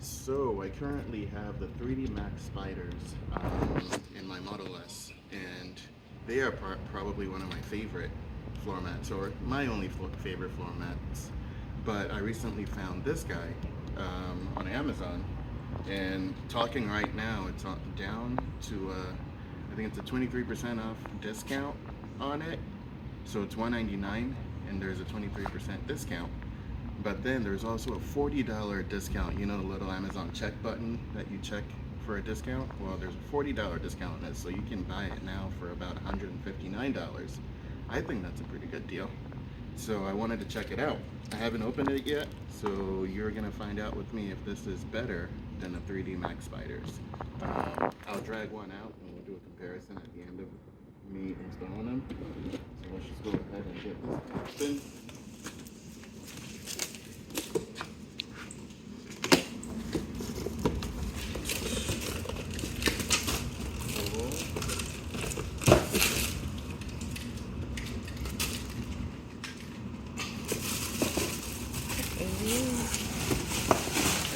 So I currently have the 3D Max Spiders in my Model S, and they are probably one of my favorite floor mats, or my only favorite floor mats. But I recently found this guy on Amazon, and talking right now, it's down to I think it's a 23% off discount on it. So it's $199, and there's a 23% discount. But then there's also a $40 discount. You know the little Amazon check button that you check for a discount? Well, there's a $40 discount on it, so you can buy it now for about $159. I think that's a pretty good deal. So I wanted to check it out. I haven't opened it yet, so you're gonna find out with me if this is better than the 3D Max Spiders. I'll drag one out and we'll do a comparison at the end of me installing them. So let's just go ahead and get this open.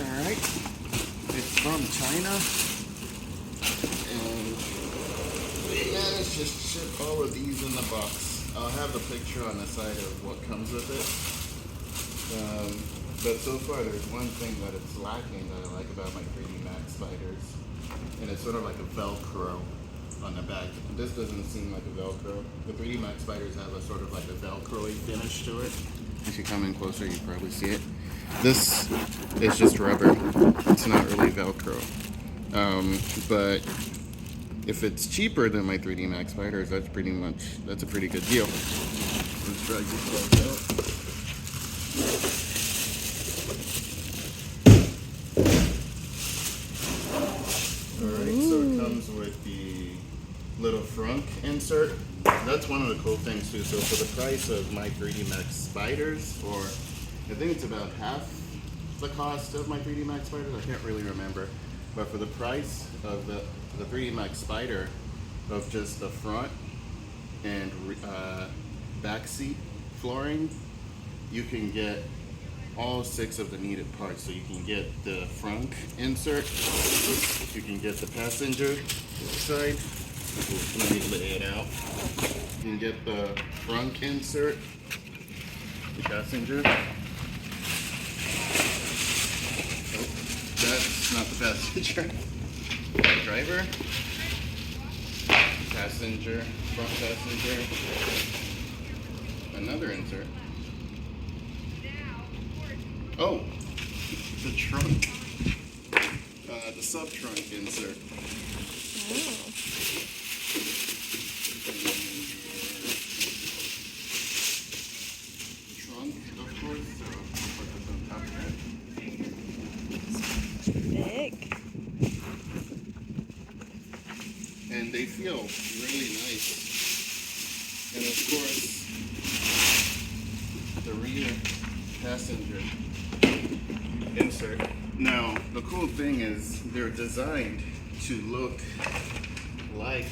Alright, it's from China, and we managed to ship all of these in the box. I'll have the picture on the side of what comes with it. But so far there's one thing that it's lacking that I like about my 3D Max Spiders, and it's sort of like a Velcro on the back. This doesn't seem like a Velcro. The 3D Max Spiders have a sort of like a Velcro-y finish to it. If you come in closer, you probably see it. This is just rubber. It's not really Velcro. But if it's cheaper than my 3D Max Spiders, that's a pretty good deal. Let's drag these guys out. Alright, so it comes with the little Frunk insert. That's one of the cool things too. So for the price of my 3D Max Spiders, or I think it's about half the cost of my 3D Max Spiders, I can't really remember. But for the price of the 3D Max Spider, of just the front and back seat flooring, you can get all 6 of the needed parts. So you can get the Frunk insert, you can get the passenger side. Let me lay it out. You can get the Frunk insert, the passenger. Oh, that's not the passenger. Driver, passenger, front passenger, another insert. Oh, the trunk, the sub trunk insert. Oh. Trunk, of course, so I'll put this on top of it. Big. And they feel really nice. And of course, the rear passenger insert. Now, the cool thing is they're designed to look like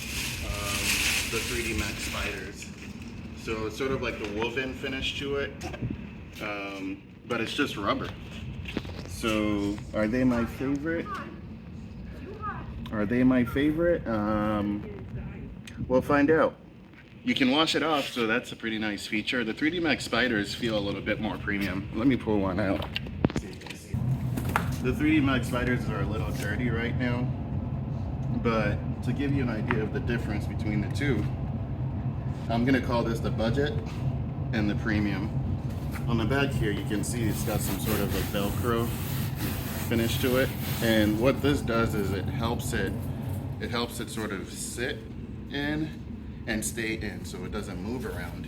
the 3D Max Spiders. So it's sort of like the woven finish to it, but it's just rubber. So are they my favorite? Are they my favorite? We'll find out. You can wash it off, so that's a pretty nice feature. The 3D Max Spiders feel a little bit more premium. Let me pull one out. The 3D Max Spiders are a little dirty right now, but to give you an idea of the difference between the two, I'm gonna call this the budget and the premium. On the back here, you can see it's got some sort of a Velcro finish to it, and what this does is it helps it sort of sit in and stay in, so it doesn't move around.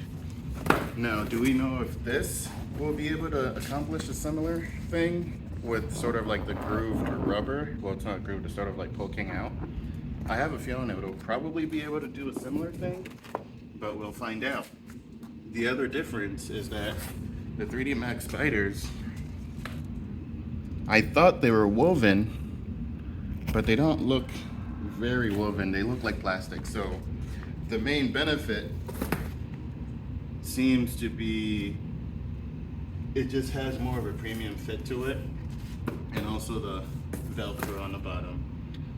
Now, do we know if this will be able to accomplish a similar thing with sort of like the grooved rubber? Well, it's not grooved, it's sort of like poking out. I have a feeling it will probably be able to do a similar thing, but we'll find out. The other difference is that the 3D Max Spiders, I thought they were woven, but they don't look very woven. They look like plastic. So the main benefit seems to be it just has more of a premium fit to it. and also the Velcro on the bottom.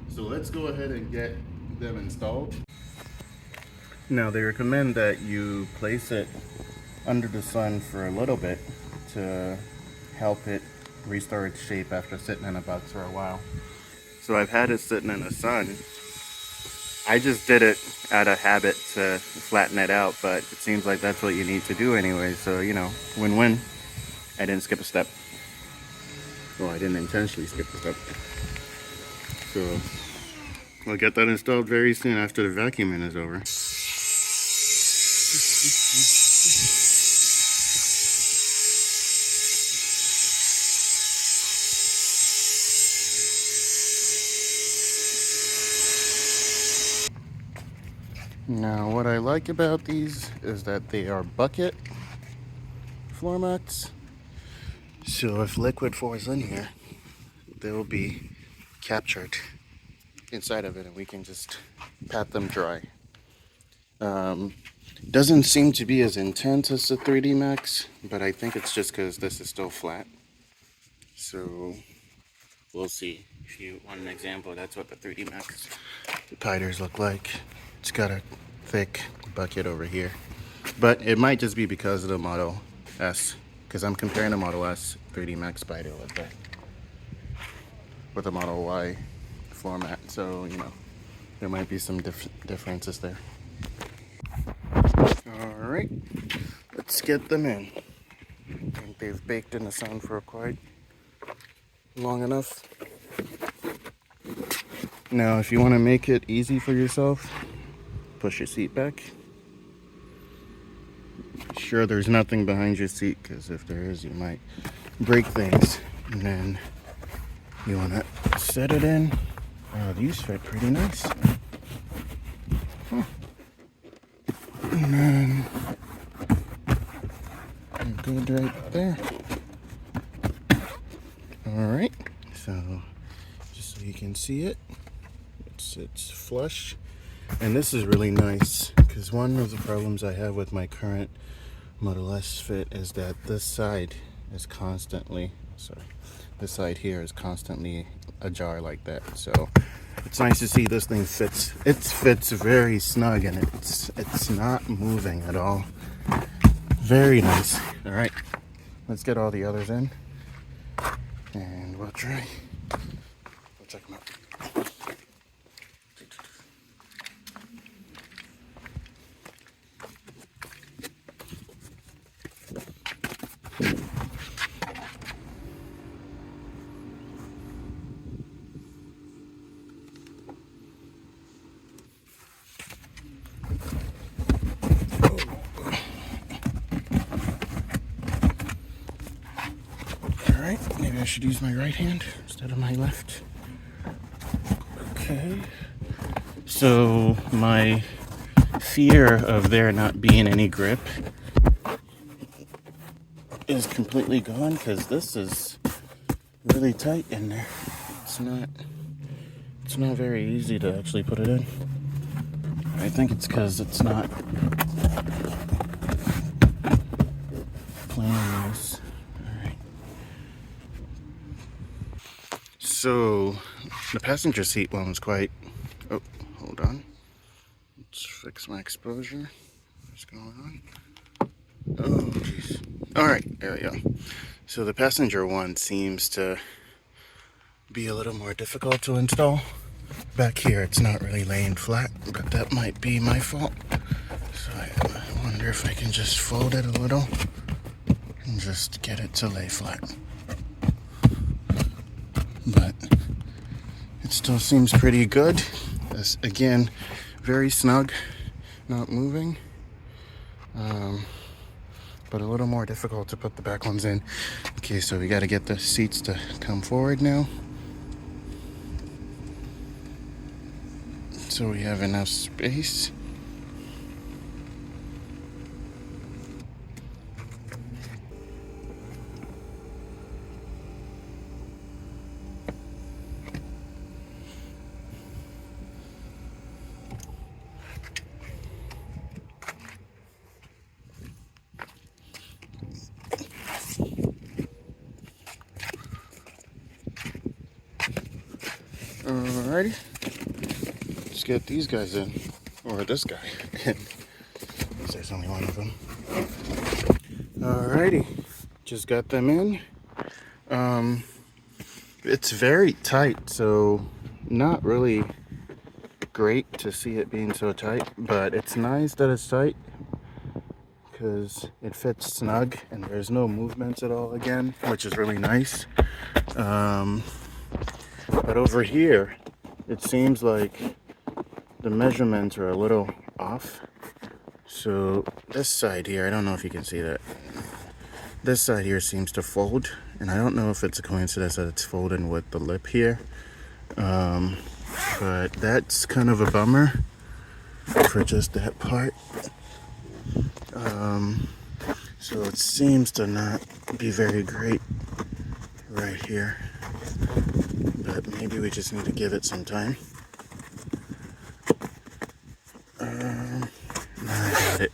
So let's go ahead and get them installed. Now they recommend that you place it under the sun for a little bit to help it restore its shape after sitting in a box for a while. So I've had it sitting in the sun. I just did it out of habit to flatten it out, but it seems like that's what you need to do anyway, so you know, win-win. I didn't skip a step. Well, I didn't intentionally skip a step. So I'll get that installed very soon after the vacuuming is over. Now what I like about these is that they are bucket floor mats. So if liquid falls in here, they'll be captured inside of it and we can just pat them dry. Doesn't seem to be as intense as the 3D Max, but I think it's just because this is still flat. So we'll see. If you want an example, that's what the 3D Max Spiders look like. It's got a thick bucket over here, but it might just be because of the Model S, because I'm comparing the Model S 3D Max Spider with the Model Y floor mat, so you know there might be some differences there. All right, let's get them in. I think they've baked in the sun for quite long enough. Now, if you want to make it easy for yourself, push your seat back. Sure, there's nothing behind your seat, because if there is, you might break things. And then you want to set it in. Oh, these fit pretty nice. Huh. And then you're good right there. All right, so just so you can see it, it's flush. And this is really nice, because one of the problems I have with my current Model S Fit is that this side is constantly, this side here is constantly ajar like that. So it's nice to see this thing fits. It fits very snug and it's not moving at all. Very nice. All right, let's get all the others in and we'll try. We'll check them out. Alright, maybe I should use my right hand instead of my left. Okay. So my fear of there not being any grip is completely gone, because this is really tight in there. It's not very easy to actually put it in. I think it's because it's not plain loose. Alright. So the passenger seat one was quite, oh, hold on. Let's fix my exposure. What's going on? Oh, jeez. Alright, there we go. So the passenger one seems to be a little more difficult to install. Back here it's not really laying flat, but that might be my fault. So I wonder if I can just fold it a little and just get it to lay flat. But it still seems pretty good. This, again, very snug, not moving. But a little more difficult to put the back ones in. Okay, so we got to get the seats to come forward now. So we have enough space. Alrighty. Let's get these guys in. Or this guy in. There's only one of them. Alrighty. Just got them in. It's very tight, so not really great to see it being so tight, but it's nice that it's tight because it fits snug and there's no movements at all again, which is really nice. But over here, it seems like the measurements are a little off. So this side here, I don't know if you can see that. This side here seems to fold, and I don't know if it's a coincidence that it's folding with the lip here. But that's kind of a bummer for just that part. So it seems to not be very great right here. But maybe we just need to give it some time. I got it.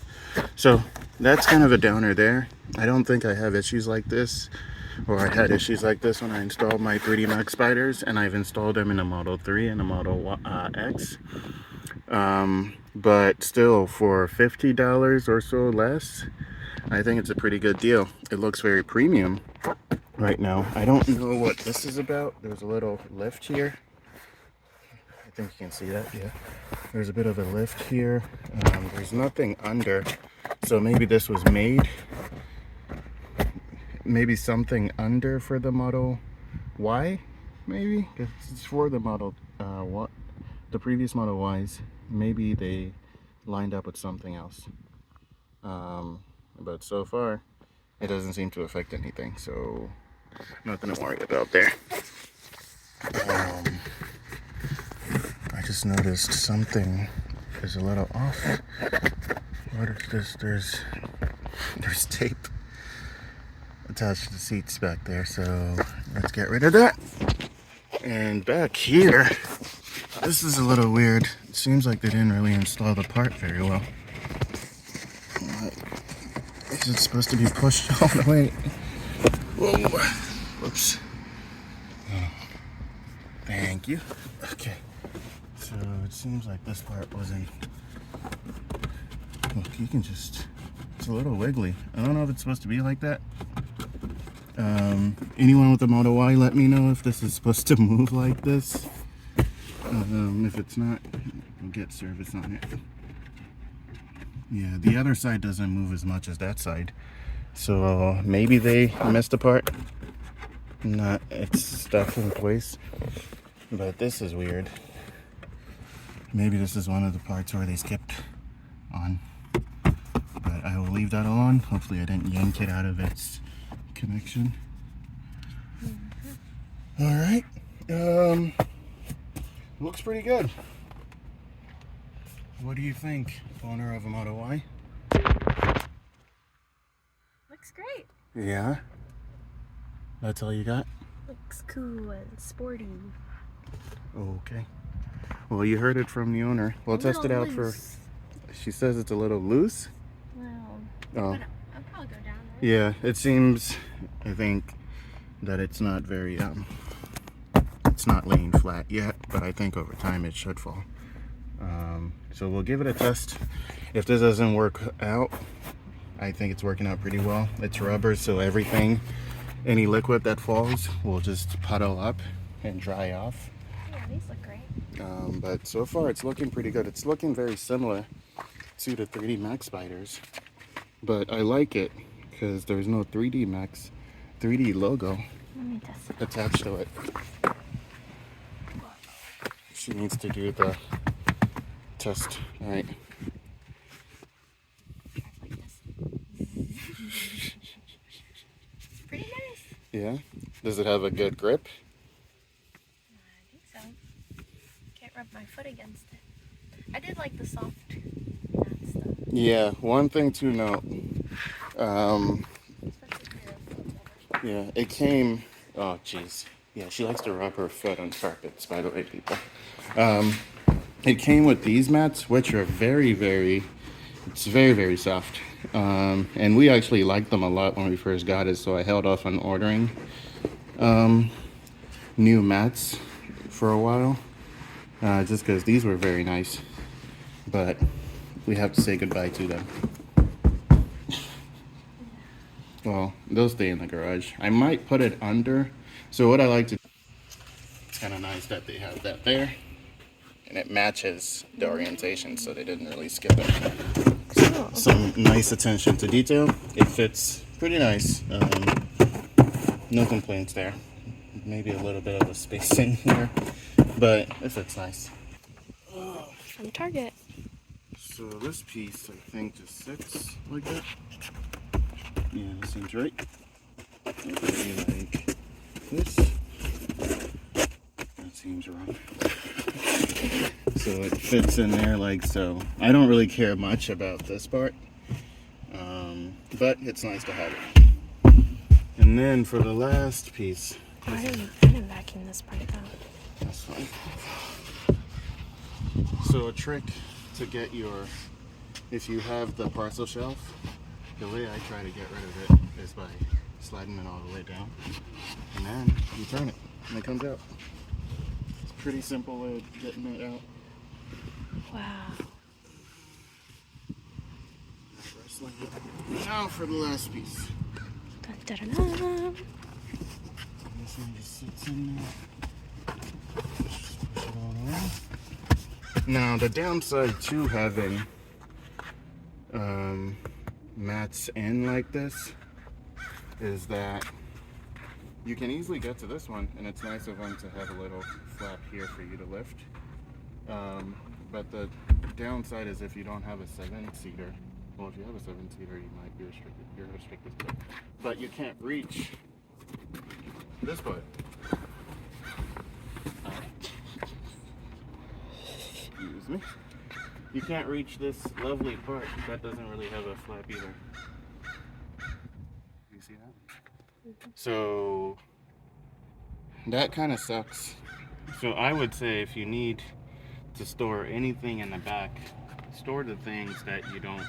So that's kind of a downer there. I don't think I have issues like this, or I had issues like this when I installed my 3D Maxpiders, and I've installed them in a Model 3 and a Model X. But still, for $50 or so less, I think it's a pretty good deal. It looks very premium right now. I don't know what this is about. There's a little lift here. I think you can see that, yeah. There's a bit of a lift here. There's nothing under, so maybe this was made. Maybe something under for the Model Y, maybe? It's for the Model, the previous Model Ys. Maybe they lined up with something else. But so far, it doesn't seem to affect anything, so nothing to worry about there. I just noticed something is a little off. What is this? There's tape attached to the seats back there, so let's get rid of that. And back here, this is a little weird. It seems like they didn't really install the part very well. Is it supposed to be pushed all the way? Whoa. Whoops. Oh. Thank you. Okay. So it seems like this part wasn't... Look, you can just... It's a little wiggly. I don't know if it's supposed to be like that. Anyone with a Model Y, let me know if this is supposed to move like this. If it's not, we'll get service on it. Yeah, the other side doesn't move as much as that side. So maybe they messed apart. Not, it's stuck in place. But this is weird. Maybe this is one of the parts where they skipped on. But I will leave that alone. Hopefully I didn't yank it out of its connection. Alright. Looks pretty good. What do you think, owner of a Model Y? Looks great. Yeah? That's all you got? Looks cool and sporty. Okay. Well, you heard it from the owner. We'll test it out for... She says it's a little loose? Well, Oh. I'll probably go down there. Yeah, it seems, I think, that it's not very, it's not laying flat yet, but I think over time it should fall. So we'll give it a test. If this doesn't work out, I think it's working out pretty well. It's rubber, so everything, any liquid that falls will just puddle up and dry off. Yeah, these look great. But so far it's looking pretty good. It's looking very similar to the 3D Maxpiders, but I like it because there's no 3D logo Let me test it. attached to it. She needs to do the test. All right. Like this. Pretty nice. Yeah. Does it have a good grip? I think so. Can't rub my foot against it. I did like the soft mat stuff. Yeah. One thing to note. Especially for your Yeah. It came. Oh, jeez. Yeah. She likes to rub her foot on carpets. By the way, people. It came with these mats, which are very, very. It's very, very soft. And we actually liked them a lot when we first got it, so I held off on ordering new mats for a while, just because these were very nice, but we have to say goodbye to them. Well, they'll stay in the garage. I might put it under. So what I like to do, it's kind of nice that they have that there, and it matches the orientation, so they didn't really skip it. Oh. Some nice attention to detail. It fits pretty nice. No complaints there. Maybe a little bit of a spacing here, but it fits nice. From Target. So this piece, I think, just sits like that. Yeah, that seems right. Maybe like this. That seems wrong. So it fits in there like so. I don't really care much about this part, but it's nice to have it. And then for the last piece, I didn't vacuum this part out. that's fine. So a trick to get your, if you have the parcel shelf, the way I try to get rid of it is by sliding it all the way down, and then you turn it, and it comes out. It's a pretty simple way of getting it out. Wow. Now for the last piece. Dun, dun, dun, dun. This one just sits in there. Just push it all the way. Now the downside to having mats in like this is that you can easily get to this one, and it's nice of them to have a little flap here for you to lift. But the downside is if you don't have a 7-seater, well, if you have a 7-seater, you might be restricted. You're restricted to it. But you can't reach this part. Excuse me. You can't reach this lovely part. That doesn't really have a flap either. You see that? So that kind of sucks. So I would say if you need to store anything in the back, store the things that you don't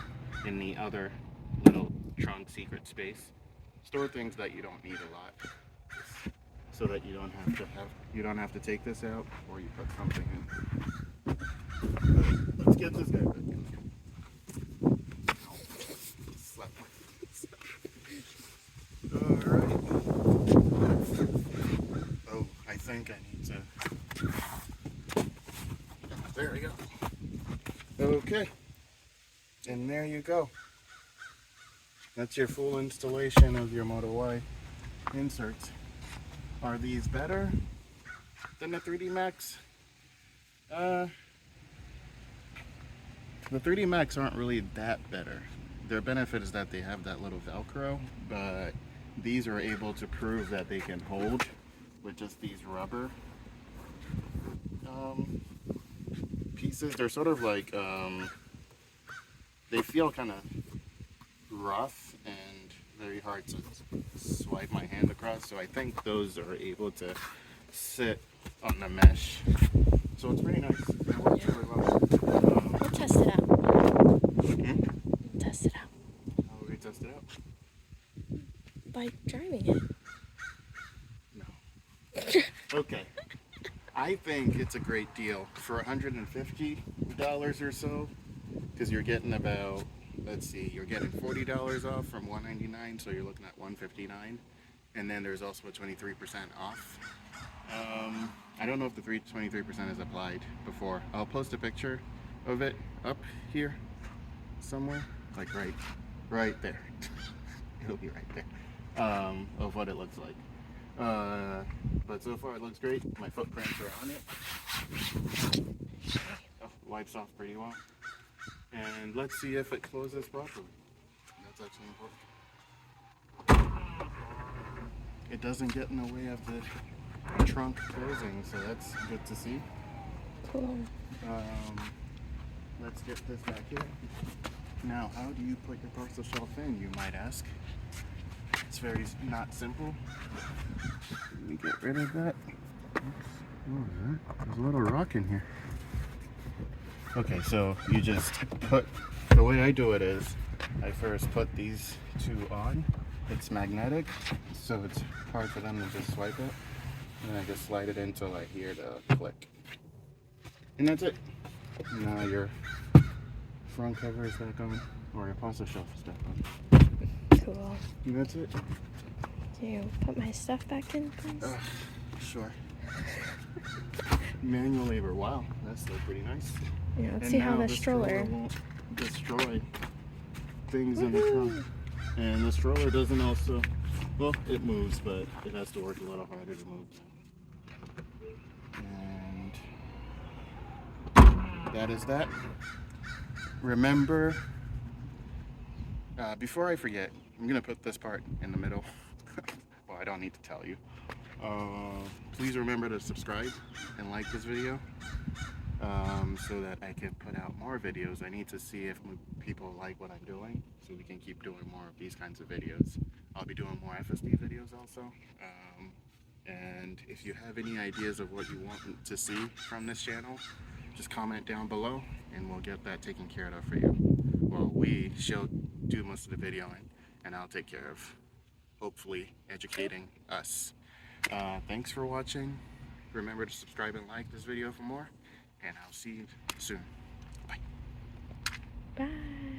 in the other little trunk secret space. Store things that you don't need a lot, so that you don't have to take this out, or you put something in. Let's get this guy back in. Slap my face. Alright. Oh, I think I need to. There we go. Okay. And there you go. That's your full installation of your Moto Y inserts. Are these better than the 3D Max? The 3D Max aren't really that better. Their benefit is that they have that little Velcro, but these are able to prove that they can hold with just these rubber pieces. They're sort of like, they feel kind of rough and very hard to swipe my hand across, so I think those are able to sit on the mesh. So it's pretty nice. It works really well. We'll test it out. We'll test it out. How will we test it out? By driving it. No. Okay. I think it's a great deal for $150 or so, because you're getting about, let's see, you're getting $40 off from $199, so you're looking at $159, and then there's also a 23% off. I don't know if the 23% is applied before. I'll post a picture of it up here somewhere, like right there. It'll be right there, of what it looks like. But so far it looks great. My footprints are on it. Oh, wipes off pretty well. And let's see if it closes properly. That's actually important. It doesn't get in the way of the trunk closing, so that's good to see. Cool. Let's get this back here. Now, how do you put your parcel shelf in, you might ask? It's very not simple. Let me get rid of that. Oops. What was that? There's a little rock in here. Okay, so you just put, the way I do it is, I first put these two on. It's magnetic, so it's hard for them to just swipe it. And I just slide it in until I hear the click. And that's it. Now your front cover is back on, or your pasta shelf is back on. Cool. And that's it. Can you put my stuff back in, please? Sure. Manual labor. Wow, that's still pretty nice. Yeah, let's And see how now the stroller. won't destroy things in the trunk. And the stroller doesn't also, well, it moves, but it has to work a little harder to move. And that is that. Remember, before I forget, I'm gonna put this part in the middle. Well, I don't need to tell you. Please remember to subscribe and like this video, so that I can put out more videos. I need to see if people like what I'm doing, so we can keep doing more of these kinds of videos. I'll be doing more FSD videos also. And if you have any ideas of what you want to see from this channel, just comment down below and we'll get that taken care of for you. Well, she'll do most of the videoing and I'll take care of, hopefully, educating us. Thanks for watching. Remember to subscribe and like this video for more, and I'll see you soon. Bye. Bye.